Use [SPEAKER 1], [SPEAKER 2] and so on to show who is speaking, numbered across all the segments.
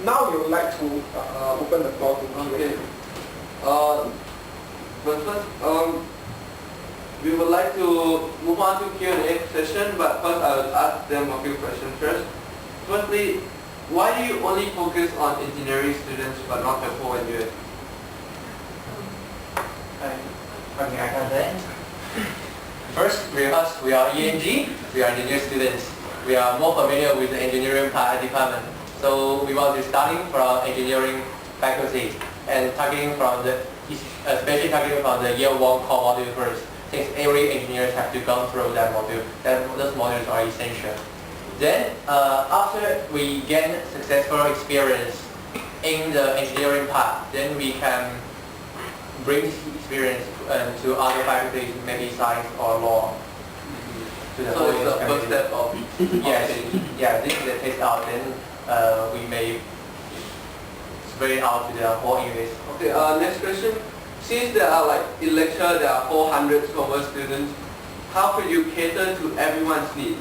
[SPEAKER 1] now we would like to open the floor to Q&A.
[SPEAKER 2] Okay. But first, we would like to move on to Q&A session, but first I will ask them a few questions first. Firstly, why do you only focus on engineering students but not the whole NUS?
[SPEAKER 3] Okay, I can say. First, because we are ENG, we are engineering students. We are more familiar with the engineering department. So we want to starting from engineering faculty and targeting from especially targeting from the year 1 core module first. Since every engineer have to go through that module, those modules are essential. Then, after we gain successful experience in the engineering part, then we can bring this experience to other faculties, maybe science or law.
[SPEAKER 2] So it's the first step of
[SPEAKER 3] yes, yeah, this is the test out. Then we may spread it out to the whole English.
[SPEAKER 2] Okay. Next question. Since there are in lecture there are 400 over students, how could you cater to everyone's needs?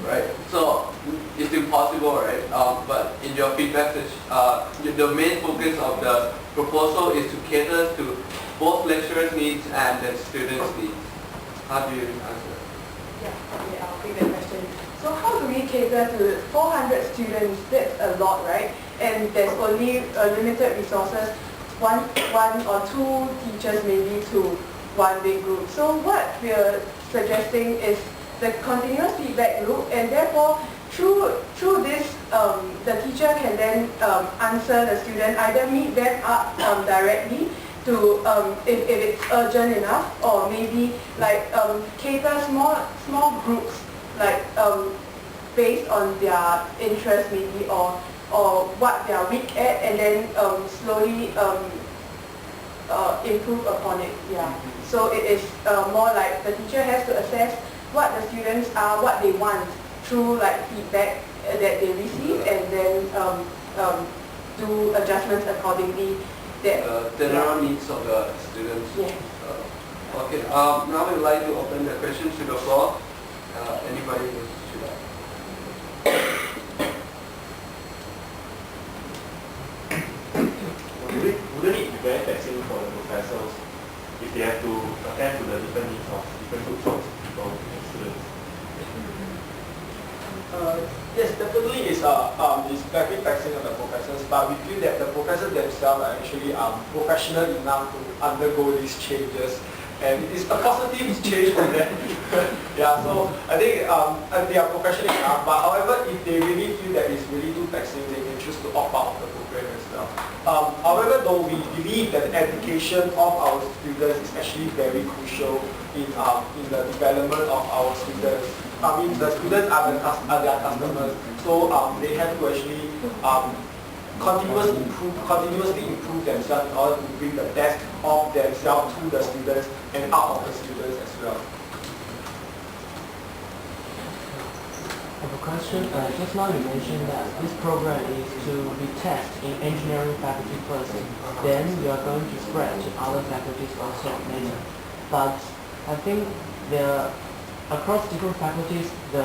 [SPEAKER 2] Right. So it's impossible, right? But in your feedback, the main focus of the proposal is to cater to both lecturers' needs and the students' needs. How do you answer?
[SPEAKER 4] Yeah, I'll take that question. So how do we cater to 400 students? That's a lot, right? And there's only limited resources, one or two teachers maybe to one big group. So what we're suggesting is the continuous feedback loop, and therefore through this the teacher can then answer the student, either meet them up directly to if it's urgent enough, or maybe cater small groups based on their interest maybe, or what they are weak at, and then slowly improve upon it. Yeah. So it is more like the teacher has to assess what the students are, what they want through feedback that they receive, and then do adjustments accordingly.
[SPEAKER 2] The general needs of the students.
[SPEAKER 4] Yeah.
[SPEAKER 2] Okay. Now we would like to open the questions to the floor. Anybody who should ask?
[SPEAKER 5] Wouldn't it be very taxing for the professors if they have to attend to the different needs of different groups of people and students?
[SPEAKER 1] Yes, definitely it's very taxing on the professors, but we feel that the professors themselves are actually professional enough to undergo these changes, and it's a positive change for them. Yeah, so I think they are professional enough, but however, if they really feel that it's really too taxing, they can choose to opt out of the program as well. However, though, we believe that the education of our students is actually very crucial in the development of our students. I mean, the students are their customers, so they have to actually continuously improve themselves in order to bring the best of themselves to the students and out of the students as well.
[SPEAKER 6] I have a question. Just now you mentioned that this program is to be tested in engineering faculty first, then you are going to spread to other faculties also later. But I think across different faculties, the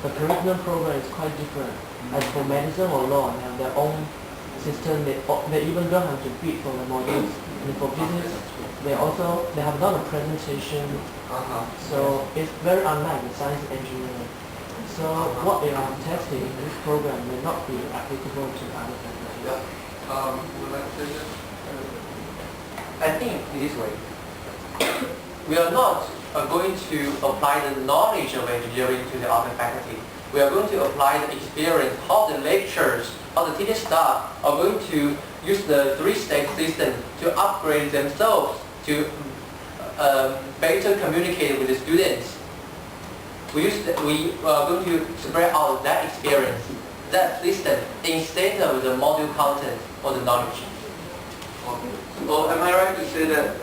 [SPEAKER 6] curriculum program is quite different. As for medicine or law, they have their own system. They even don't have to bid for the modules. And for business, they have done a presentation. So it's very unlike the science engineering. So what they are testing in this program may not be applicable to other faculties.
[SPEAKER 2] Yeah. Would you like to say that?
[SPEAKER 3] I think this way. We are not going to apply the knowledge of engineering to the other faculty. We are going to apply the experience, how the lecturers, how the teaching staff are going to use the three-stage system to upgrade themselves to better communicate with the students. We are going to spread out that experience, that system, instead of the module content or the knowledge.
[SPEAKER 2] Okay. So am I right to say that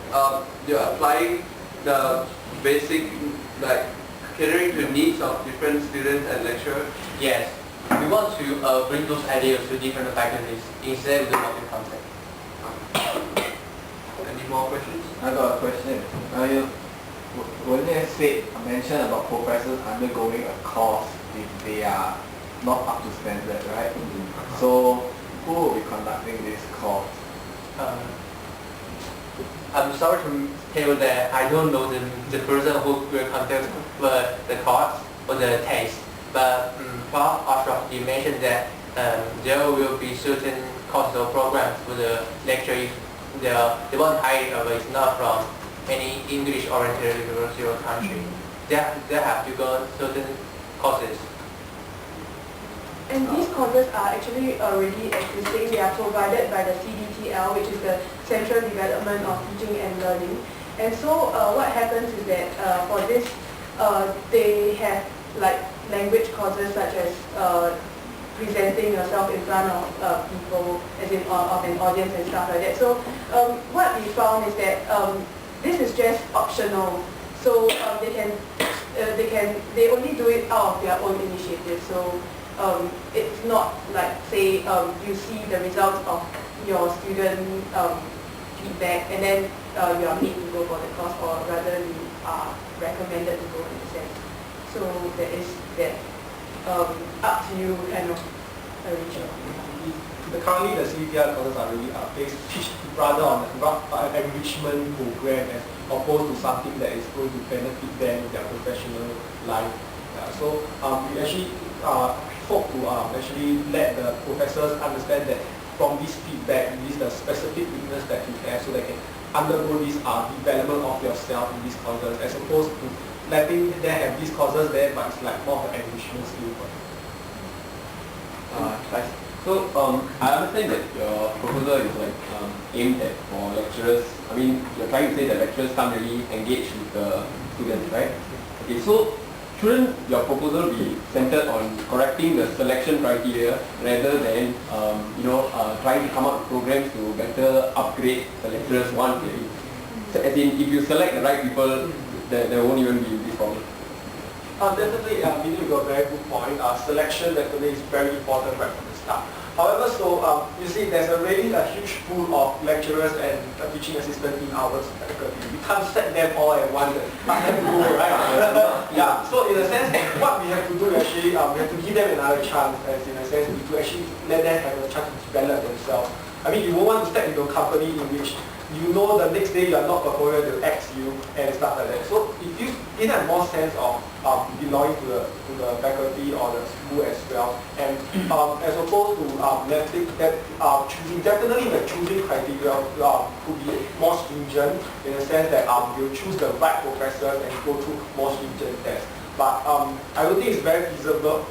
[SPEAKER 2] you're applying the basic, catering to needs of different students and lecturers?
[SPEAKER 3] Yes. We want to bring those ideas to different faculties instead of the module content.
[SPEAKER 2] Any more questions?
[SPEAKER 7] I got a question. When you mentioned about professors undergoing a course if they are not up to standard, right? So conducting this course?
[SPEAKER 3] I'm sorry to tell you that I don't know the person who will conduct the course or the test. But for Ashraf, you mentioned that there will be certain courses or programs for the lecture if the one hired is not from any English-oriented university or country. They have to go certain courses.
[SPEAKER 4] And these courses are actually already existing. They are provided by the CDTL, which is the Central Development of Teaching and Learning. And so what happens is that for this, they have like language courses such as presenting yourself in front of people, as in of an audience and stuff like that. So what we found is that this is just optional. So they only do it out of their own initiative. So it's not like, say, you see the results of your student feedback and then you are made to go for the course, or rather you are recommended to go in a sense. So there is that up to you kind of arrangement.
[SPEAKER 1] Currently, the CDTL courses are really teach rather on an enrichment program as opposed to something that is going to benefit them in their professional life. So we actually hope to actually let the professors understand that from this feedback, this is the specific weakness that you have, so they can undergo this development of yourself in these courses, as opposed to letting them have these courses there, but it's like more of an enrichment skill for them.
[SPEAKER 8] So I understand that your proposal is like aimed at for lecturers. I mean, you're trying to say that lecturers can't really engage with the students, right? Okay, so shouldn't your proposal be centered on correcting the selection criteria rather than trying to come up with programs to better upgrade the lecturers once they? So as in, if you select the right people, there won't even be this problem.
[SPEAKER 1] Definitely, you got a very good point. Selection definitely is very important right from the start. However, you see, there's already a huge pool of lecturers and teaching assistants in our faculty. We can't set them all at once, let them go, right? Yeah. So in a sense, what we have to do actually, we have to give them another chance, as in a sense, to actually let them have a chance to develop themselves. I mean, you won't want to step into a company in which you know the next day you are not performing, they'll X you and stuff like that. So if you have more sense of belonging to the faculty or the school as well, and as opposed to choosing, definitely the choosing criteria could be more stringent in the sense that you'll choose the right professors and go through more stringent tests. But I don't think it's very feasible.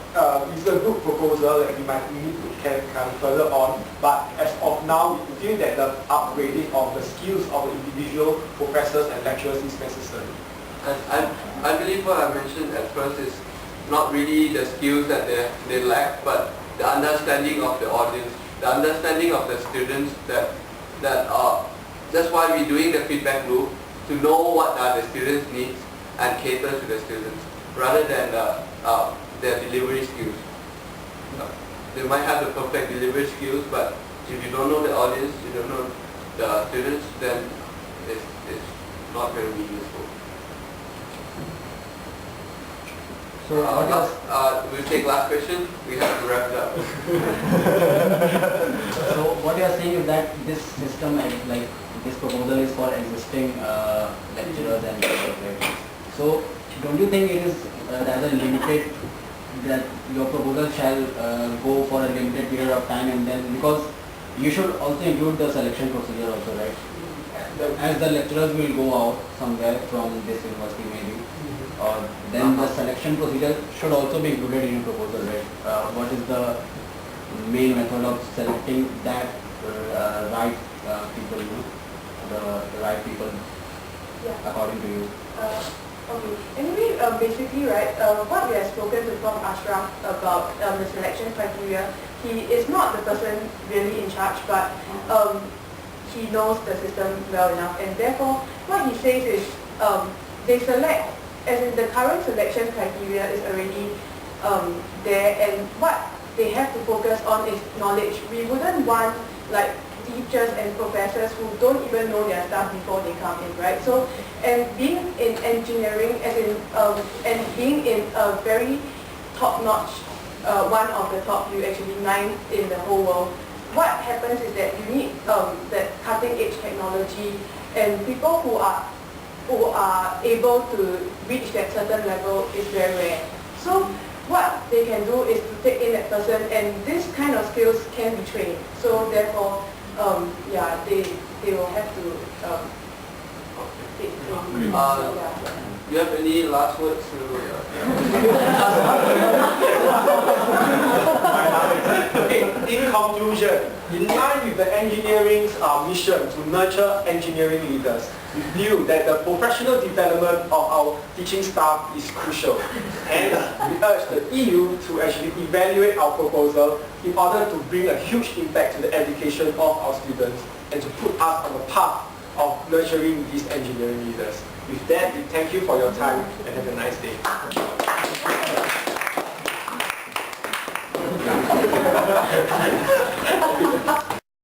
[SPEAKER 1] It's a good proposal that we need to can further on. But as of now, we feel that the upgrading of the skills of the individual professors and lecturers is necessary.
[SPEAKER 2] And I believe what I mentioned at first is not really the skills that they lack, but the understanding of the audience, the understanding of the students. That's why we're doing the feedback loop, to know what are the students' needs and cater to the students, rather than their delivery skills. They might have the perfect delivery skills, but if you don't know the audience, you don't know the students, then it's not going to be useful.
[SPEAKER 3] So
[SPEAKER 2] we'll take last question. We have to wrap it up.
[SPEAKER 9] So what you are saying is that this system, like this proposal, is for existing lecturers and lecturers. So don't you think it is rather limited, that your proposal shall go for a limited period of time, and then, because you should also include the selection procedure also, right? As the lecturers will go out somewhere from this university maybe, or then the selection procedure should also be included in your proposal, right? What is the main method of selecting that right people, the right people, according to you?
[SPEAKER 4] Okay. Anyway, basically, right, what we have spoken to from Ashraf about the selection criteria, he is not the person really in charge, but he knows the system well enough, and therefore what he says is they select, as in the current selection criteria is already there, and what they have to focus on is knowledge. We wouldn't want like teachers and professors who don't even know their stuff before they come in, right? So, and being in engineering, as in, and being in a very top-notch, one of the top few, actually 9 in the whole world, what happens is that you need that cutting edge technology and people who are able to reach that certain level is very rare. So what they can do is to take in that person, and this kind of skills can be trained. So therefore, yeah, they will have to take training.
[SPEAKER 2] Do you have any last words to?
[SPEAKER 1] Okay, in conclusion, in line with the engineering's mission to nurture engineering leaders, we feel that the professional development of our teaching staff is crucial. Hence, we urge the EU to actually evaluate our proposal in order to bring a huge impact to the education of our students and to put us on the path of nurturing these engineering leaders. With that, we thank you for your time and have a nice day.